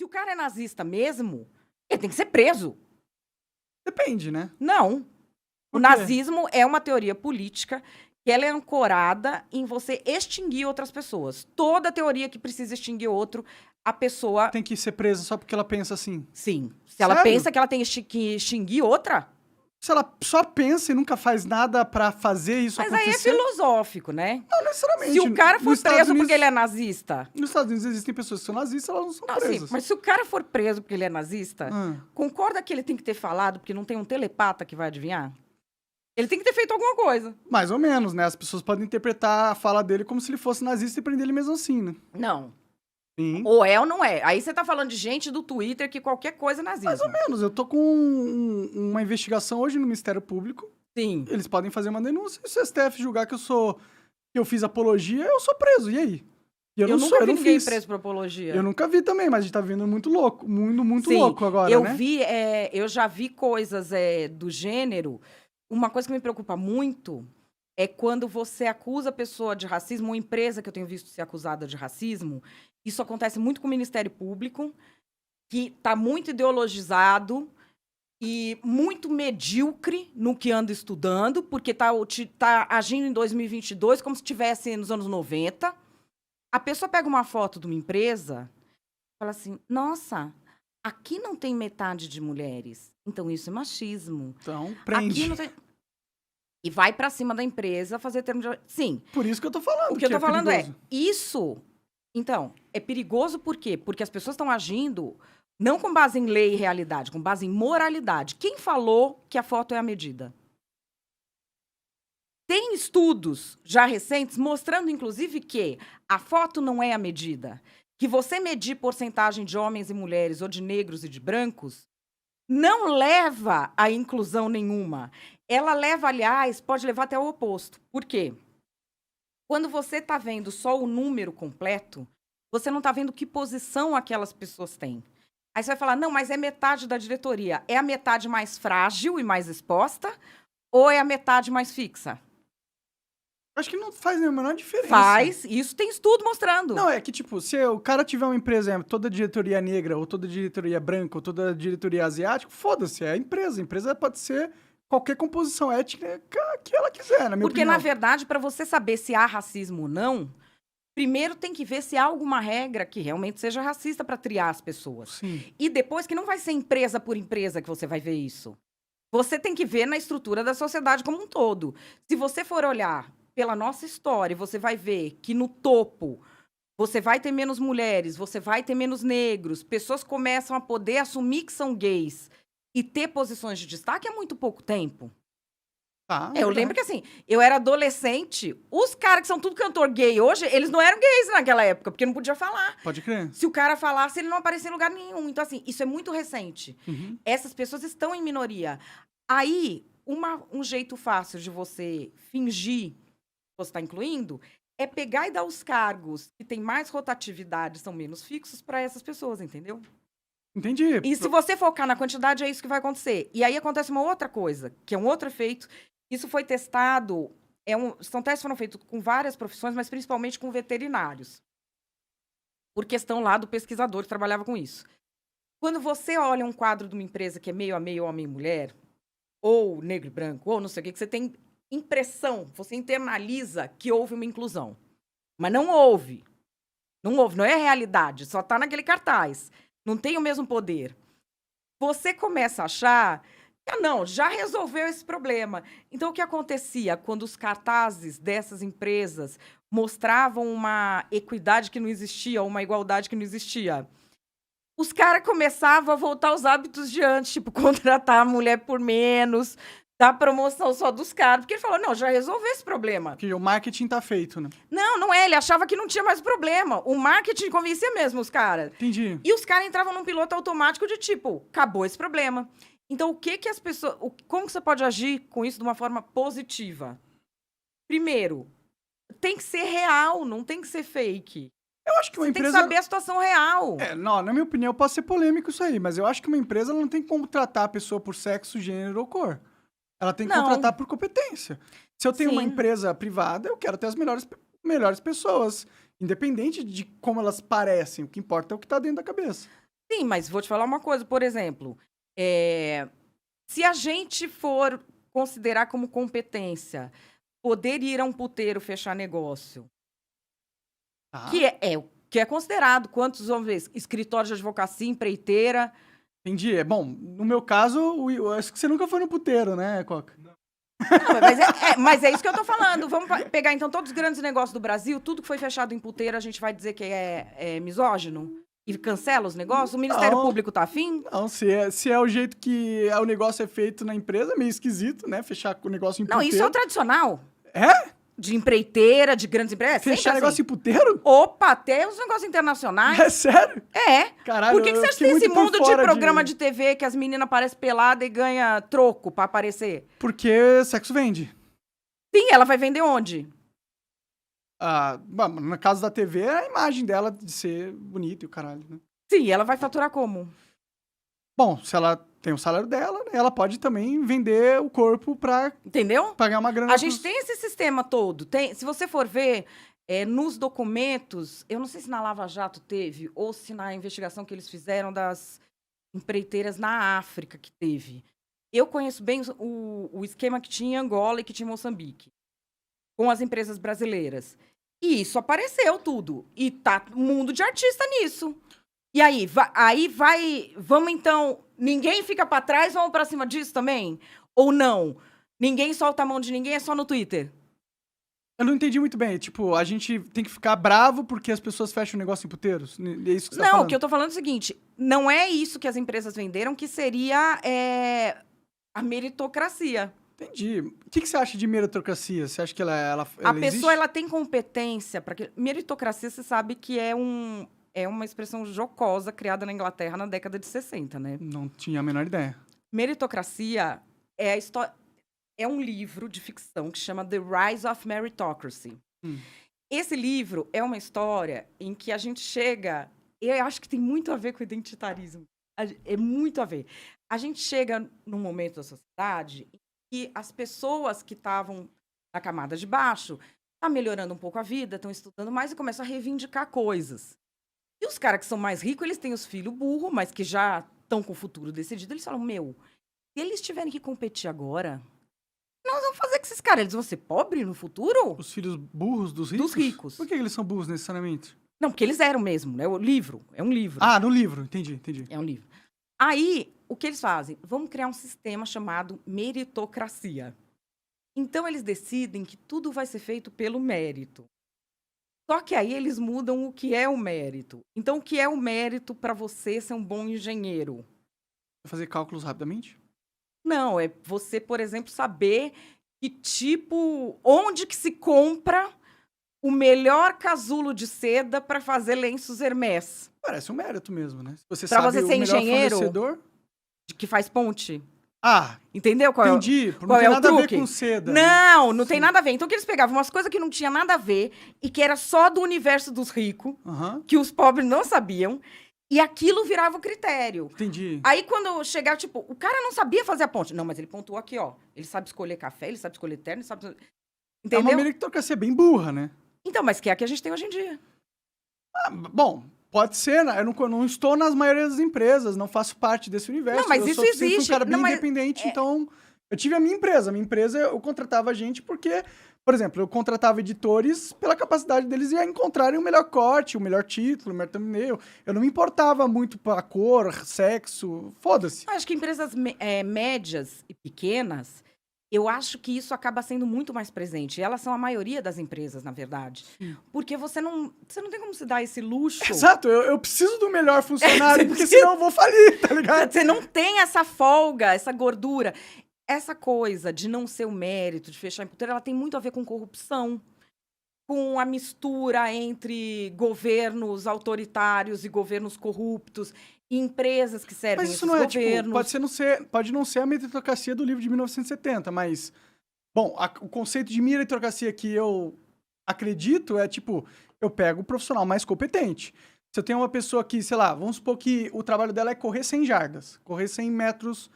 o cara é nazista mesmo, ele tem que ser preso. Depende, né? Não. Por O quê? nazismo é uma teoria política que ela é ancorada em você extinguir outras pessoas. Toda teoria que precisa extinguir outro, a pessoa... Tem que ser presa só porque ela pensa assim. Sim. Se ela Sério? pensa que ela tem que extinguir outra... Se ela só pensa e nunca faz nada pra fazer isso Mas aí é acontecer... filosófico, né? Não necessariamente. Se o cara for Nos Estados preso Unidos- porque ele é nazista... Nos Estados Unidos existem pessoas que são nazistas, elas não são Não, assim, presas. mas se o cara for preso porque ele é nazista, concorda que ele tem que ter falado porque não tem um telepata que vai adivinhar? Ele tem que ter feito alguma coisa. Mais ou menos, né? As pessoas podem interpretar a fala dele como se ele fosse nazista e prender ele mesmo assim, né? Não. Sim. Ou é ou não é. Aí você tá falando de gente do Twitter que qualquer coisa é nazismo. Mais ou menos. Eu tô com uma investigação hoje no Ministério Público. Sim. Eles podem fazer uma denúncia. E se o STF julgar que eu fiz apologia, eu sou preso. E aí? E Eu não nunca sou, eu vi não ninguém fiz. preso por apologia. Eu nunca vi também, mas a gente tá vendo muito louco. Muito Sim, louco agora, eu né? eu já vi coisas do gênero. Uma coisa que me preocupa muito é quando você acusa a pessoa de racismo, uma empresa que eu tenho visto ser acusada de racismo. Isso acontece muito com o Ministério Público, que está muito ideologizado e muito medíocre no que anda estudando, porque tá agindo em 2022 como se estivesse nos anos 90. A pessoa pega uma foto de uma empresa e fala assim, nossa, aqui não tem metade de mulheres, então isso é machismo. Então, prende. Aqui não tem... E vai pra cima da empresa fazer termo de... Sim. Por isso que eu tô falando. O que eu tô falando perigoso. isso... Então, é perigoso por quê? Porque as pessoas estão agindo não com base em lei e realidade, com base em moralidade. Quem falou que a foto é a medida? Tem estudos já recentes mostrando, inclusive, que a foto não é a medida. Que você medir porcentagem de homens e mulheres, ou de negros e de brancos, não leva a inclusão nenhuma. Ela leva, aliás, pode levar até o oposto. Por quê? Quando você está vendo só o número completo, você não está vendo que posição aquelas pessoas têm. Aí você vai falar, não, mas é metade da diretoria. É a metade mais frágil e mais exposta? Ou é a metade mais fixa? Acho que não faz nenhuma menor diferença. Faz. Isso tem estudo mostrando. Não, é que, tipo, se o cara tiver uma empresa, toda diretoria negra, ou toda diretoria branca, ou toda diretoria asiática, foda-se, é a empresa. A empresa pode ser qualquer composição étnica que ela quiser, na minha Porque, opinião. na verdade, para você saber se há racismo ou não, primeiro tem que ver se há alguma regra que realmente seja racista para triar as pessoas. Sim. E depois que não vai ser empresa por empresa que você vai ver isso. Você tem que ver na estrutura da sociedade como um todo. Se você for olhar pela nossa história, você vai ver que no topo você vai ter menos mulheres, você vai ter menos negros, pessoas começam a poder assumir que são gays e ter posições de destaque há muito pouco tempo. Tá, Eu lembro que, assim, eu era adolescente, os caras que são tudo cantor gay hoje, eles não eram gays naquela época, porque não podia falar. Pode crer. Se o cara falasse, ele não aparecia em lugar nenhum. Então, assim, isso é muito recente. Uhum. Essas pessoas estão em minoria. Aí, um jeito fácil de você fingir que você está incluindo é pegar e dar os cargos que têm mais rotatividade, são menos fixos, para essas pessoas, entendeu? Entendi. E se você focar na quantidade, é isso que vai acontecer. E aí acontece uma outra coisa, que é um outro efeito. Isso foi testado, são testes que foram feitos com várias profissões, mas principalmente com veterinários. Por questão lá do pesquisador que trabalhava com isso. Quando você olha um quadro de uma empresa que é meio a meio homem e mulher, ou negro e branco, ou não sei o que você tem impressão, você internaliza que houve uma inclusão. Mas não houve. Não houve, não é realidade, só está naquele cartaz. Não tem o mesmo poder. Você começa a achar que, não, já resolveu esse problema. Então, o que acontecia quando os cartazes dessas empresas mostravam uma equidade que não existia, uma igualdade que não existia? Os caras começavam a voltar aos hábitos de antes, tipo, contratar a mulher por menos, dar promoção só dos caras. Porque ele falou, não, já resolveu esse problema. Porque o marketing tá feito, né? Não é. Ele achava que não tinha mais problema. O marketing convencia mesmo os caras. Entendi. E os caras entravam num piloto automático de tipo, acabou esse problema. Então, o que as pessoas... Como você pode agir com isso de uma forma positiva? Primeiro, tem que ser real, não tem que ser fake. Eu acho que uma Você empresa... tem que saber a situação real. Não, na minha opinião, pode ser polêmico isso aí, mas eu acho que uma empresa não tem como tratar a pessoa por sexo, gênero ou cor. Ela tem que Não. contratar por competência. Se eu tenho uma Sim. empresa privada, eu quero ter as melhores pessoas, independente de como elas parecem. O que importa é o que tá dentro da cabeça. Sim, mas vou te falar uma coisa, por exemplo, se a gente for considerar como competência poder ir a um puteiro fechar negócio, Tá. que é considerado, quantos, vamos ver, escritório de advocacia, empreiteira. Entendi. Bom, no meu caso, eu acho que você nunca foi no puteiro, né, Coca? Não, mas é isso que eu tô falando. Vamos pegar, então, todos os grandes negócios do Brasil, tudo que foi fechado em puteiro, a gente vai dizer que é misógino? E cancela os negócios? O Ministério Não. Público tá afim? Não, se é o jeito que o negócio é feito na empresa, é meio esquisito, né? Fechar o negócio em Não, puteiro. isso é o tradicional. É? De empreiteira, de grandes empresas. Fechar sempre negócio assim. em puteiro? Opa, até os negócios internacionais. É sério? É. Caralho, Por que eu você fiquei tem esse muito por mundo de fora programa de TV que as meninas aparecem pelada e ganha troco pra aparecer? Porque sexo vende. Sim, ela vai vender onde? Ah, bom, no caso da TV, é a imagem dela de ser bonita e o caralho, né? Sim, ela vai faturar como? Bom, se ela tem o salário dela, né, ela pode também vender o corpo pra Entendeu? pagar uma grana. A gente tem esse sistema todo. Se você for ver, nos documentos, eu não sei se na Lava Jato teve, ou se na investigação que eles fizeram das empreiteiras na África que teve. Eu conheço bem o esquema que tinha em Angola e que tinha em Moçambique, com as empresas brasileiras. E isso apareceu tudo. E tá um mundo de artista nisso. E aí, vamos então, ninguém fica pra trás, vamos pra cima disso também? Ou não? Ninguém solta a mão de ninguém, é só no Twitter. Eu não entendi muito bem. Tipo, a gente tem que ficar bravo porque as pessoas fecham o negócio em puteiros? É isso que você tá Não, falando? o que eu tô falando é o seguinte, não é isso que as empresas venderam, que seria a meritocracia. Entendi. O que você acha de meritocracia? Você acha que ela A existe? pessoa, ela tem competência para que... Meritocracia, você sabe que é uma expressão jocosa criada na Inglaterra na década de 60, né? Não tinha a menor ideia. Meritocracia é a história... É um livro de ficção que chama The Rise of Meritocracy. Esse livro é uma história em que a gente chega... Eu acho que tem muito a ver com o identitarismo. É muito a ver. A gente chega num momento da sociedade em que as pessoas que estavam na camada de baixo estão melhorando um pouco a vida, estão estudando mais e começam a reivindicar coisas. E os caras que são mais ricos, eles têm os filhos burros, mas que já estão com o futuro decidido. Eles falam, se eles tiverem que competir agora, nós vamos fazer com esses caras. Eles vão ser pobres no futuro? Os filhos burros dos ricos? Dos ricos. Por que eles são burros necessariamente? Não, porque eles eram mesmo, né? O livro, é um livro. Ah, no livro. Entendi. É um livro. Aí, o que eles fazem? Vamos criar um sistema chamado meritocracia. Então, eles decidem que tudo vai ser feito pelo mérito. Só que aí eles mudam o que é o mérito. Então, o que é o mérito para você ser um bom engenheiro? Vou fazer cálculos rapidamente? Não, é você, por exemplo, saber onde que se compra o melhor casulo de seda para fazer lenços Hermès. Parece um mérito mesmo, né? Se você Pra sabe você ser o melhor engenheiro, fornecedor... que faz ponte. Ah, Entendeu qual entendi. qual Não tem é o nada a ver truque? com seda. Não tem Sim. nada a ver. Então, que eles pegavam umas coisas que não tinha nada a ver e que era só do universo dos ricos, Aham, que os pobres não sabiam, e aquilo virava o critério. entendi. Aí, quando chegava, tipo, o cara não sabia fazer a ponte. Não, mas ele pontuou aqui, ó. Ele sabe escolher café, ele sabe escolher terno, ele sabe... É uma Entendeu? meritocracia bem burra, né? Então, mas que é a que a gente tem hoje em dia. Ah, bom, pode ser, né? Eu não estou nas maioria das empresas, não faço parte desse universo. Não, mas eu isso sempre fui um existe. cara bem Não, mas independente, então... Eu tive a minha empresa. A minha empresa, eu contratava gente porque... Por exemplo, eu contratava editores pela capacidade deles de encontrarem o melhor corte, o melhor título, o melhor thumbnail. Eu não me importava muito pra cor, sexo, foda-se. Eu acho que empresas médias e pequenas, eu acho que isso acaba sendo muito mais presente. E elas são a maioria das empresas, na verdade. Porque você não tem como se dar esse luxo. Exato, eu preciso do melhor funcionário, porque senão eu vou falir, tá ligado? Você não tem essa folga, essa gordura. Essa coisa de não ser o mérito, de fechar em puteiro, ela tem muito a ver com corrupção, com a mistura entre governos autoritários e governos corruptos, e empresas que servem Mas isso esses não é, governos. tipo, pode não ser a meritocracia do livro de 1970, mas, bom, o conceito de meritocracia que eu acredito é, tipo, eu pego o profissional mais competente. Se eu tenho uma pessoa que, sei lá, vamos supor que o trabalho dela é correr 100 jardas, correr 100 metros,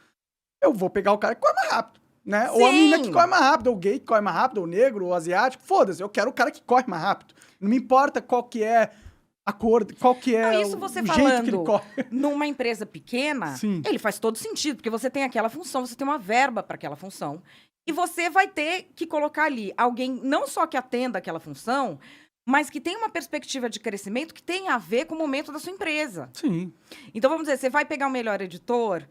eu vou pegar o cara que corre mais rápido, né? Ou a Sim. menina que corre mais rápido, ou o gay que corre mais rápido, ou o negro, ou o asiático, foda-se, eu quero o cara que corre mais rápido. Não me importa qual que é a cor, qual que é Isso você o jeito que ele falando corre. numa empresa pequena, Sim. ele faz todo sentido, porque você tem aquela função, você tem uma verba para aquela função, e você vai ter que colocar ali alguém não só que atenda aquela função, mas que tem uma perspectiva de crescimento que tem a ver com o momento da sua empresa. Sim. Então, vamos dizer, você vai pegar o melhor editor,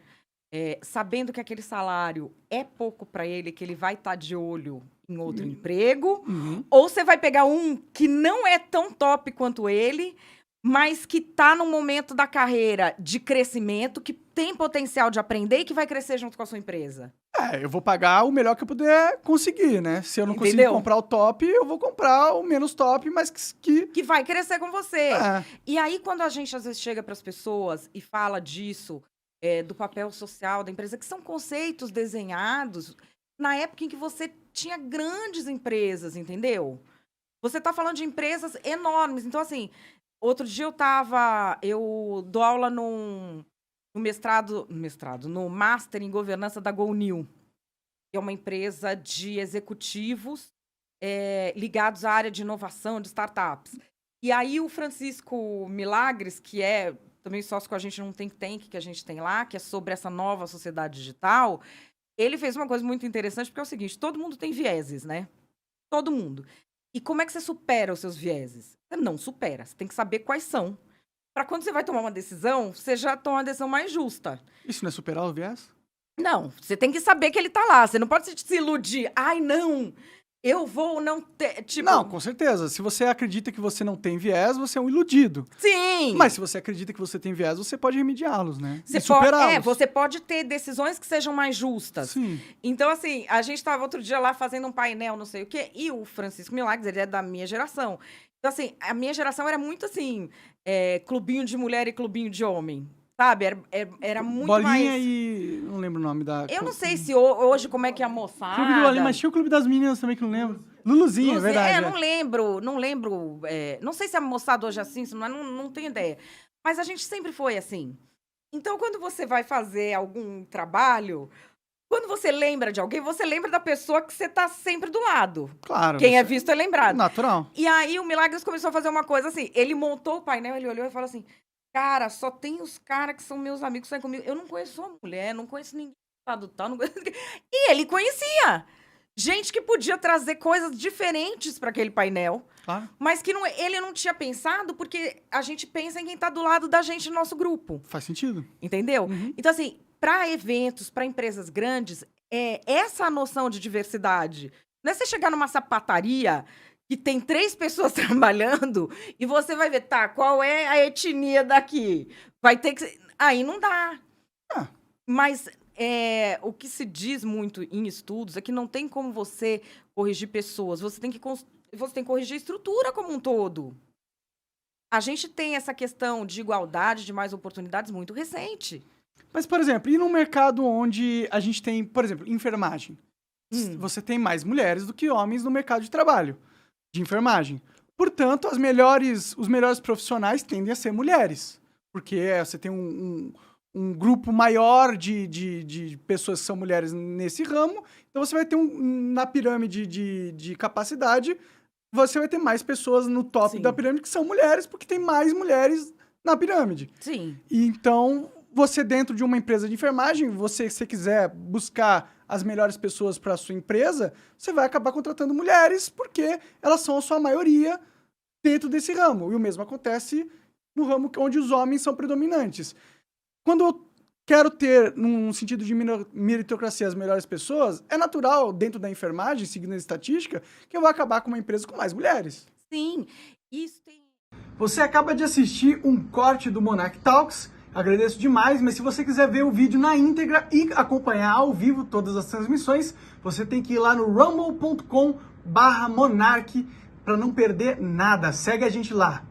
sabendo que aquele salário é pouco para ele, que ele vai estar de olho em outro emprego, ou você vai pegar um que não é tão top quanto ele, mas que está num momento da carreira de crescimento, que tem potencial de aprender e que vai crescer junto com a sua empresa. Eu vou pagar o melhor que eu puder conseguir, né? Se eu não conseguir comprar o top, eu vou comprar o menos top, mas que vai crescer com você. É. E aí, quando a gente, às vezes, chega para as pessoas e fala disso, do papel social da empresa, que são conceitos desenhados na época em que você tinha grandes empresas, entendeu? Você está falando de empresas enormes. Então, assim, outro dia eu dou aula no Master em Governança da GoNew, que é uma empresa de executivos ligados à área de inovação, de startups. E aí o Francisco Milagres, que é também sócio com a gente num think tank que a gente tem lá, que é sobre essa nova sociedade digital, ele fez uma coisa muito interessante, porque é o seguinte, todo mundo tem vieses, né? Todo mundo. E como é que você supera os seus vieses? Você não supera, você tem que saber quais são. Para quando você vai tomar uma decisão, você já toma uma decisão mais justa. Isso não é superar o viés? Não, você tem que saber que ele tá lá. Você não pode se iludir. Ai, não, eu vou não ter... Tipo... Não, com certeza. Se você acredita que você não tem viés, você é um iludido. Sim! Mas se você acredita que você tem viés, você pode remediá-los, né? Você e superá-los. Você pode ter decisões que sejam mais justas. Sim. Então, assim, a gente estava outro dia lá fazendo um painel, não sei o quê, e o Francisco Milagres, ele é da minha geração. Então, assim, a minha geração era muito assim, clubinho de mulher e clubinho de homem. Sabe? Era muito Bolinha mais... e... Não lembro o nome da... Eu não sei se hoje como é que é a moçada... Clube do Bolinha, mas tinha o Clube das Meninas também, que não lembro. Luluzinha, é verdade. Não lembro. Não sei se a moçada hoje é assim, não tenho ideia. Mas a gente sempre foi assim. Então, quando você vai fazer algum trabalho, quando você lembra de alguém, você lembra da pessoa que você tá sempre do lado. Claro. Quem é visto é lembrado. Natural. E aí o Milagres começou a fazer uma coisa assim, ele montou o painel, ele olhou e falou assim, cara, só tem os caras que são meus amigos, que saem comigo. Eu não conheço uma mulher, não conheço ninguém do tal, não conheço ninguém. E ele conhecia gente que podia trazer coisas diferentes para aquele painel, mas que ele não tinha pensado, porque a gente pensa em quem tá do lado da gente no nosso grupo. Faz sentido. Entendeu? Então, assim, para eventos, para empresas grandes, essa noção de diversidade. Não é você chegar numa sapataria que tem 3 pessoas trabalhando e você vai ver, tá, qual é a etnia daqui? Vai ter que... Aí não dá. Mas o que se diz muito em estudos é que não tem como você corrigir pessoas. Você tem que corrigir a estrutura como um todo. A gente tem essa questão de igualdade, de mais oportunidades muito recente. Mas, por exemplo, e num mercado onde a gente tem, por exemplo, enfermagem? Você tem mais mulheres do que homens no mercado de trabalho de enfermagem. Portanto, os melhores profissionais tendem a ser mulheres. Porque você tem um grupo maior de pessoas que são mulheres nesse ramo. Então, você vai ter na pirâmide de capacidade, você vai ter mais pessoas no top da pirâmide que são mulheres, porque tem mais mulheres na pirâmide. Sim. E então, você dentro de uma empresa de enfermagem, se você quiser buscar as melhores pessoas para a sua empresa, você vai acabar contratando mulheres, porque elas são a sua maioria dentro desse ramo. E o mesmo acontece no ramo onde os homens são predominantes. Quando eu quero ter, num sentido de meritocracia, as melhores pessoas, é natural, dentro da enfermagem, seguindo a estatística, que eu vou acabar com uma empresa com mais mulheres. Sim, isso tem... Você acaba de assistir um corte do Monarch Talks. Agradeço demais, mas se você quiser ver o vídeo na íntegra e acompanhar ao vivo todas as transmissões, você tem que ir lá no rumble.com/monarch para não perder nada. Segue a gente lá.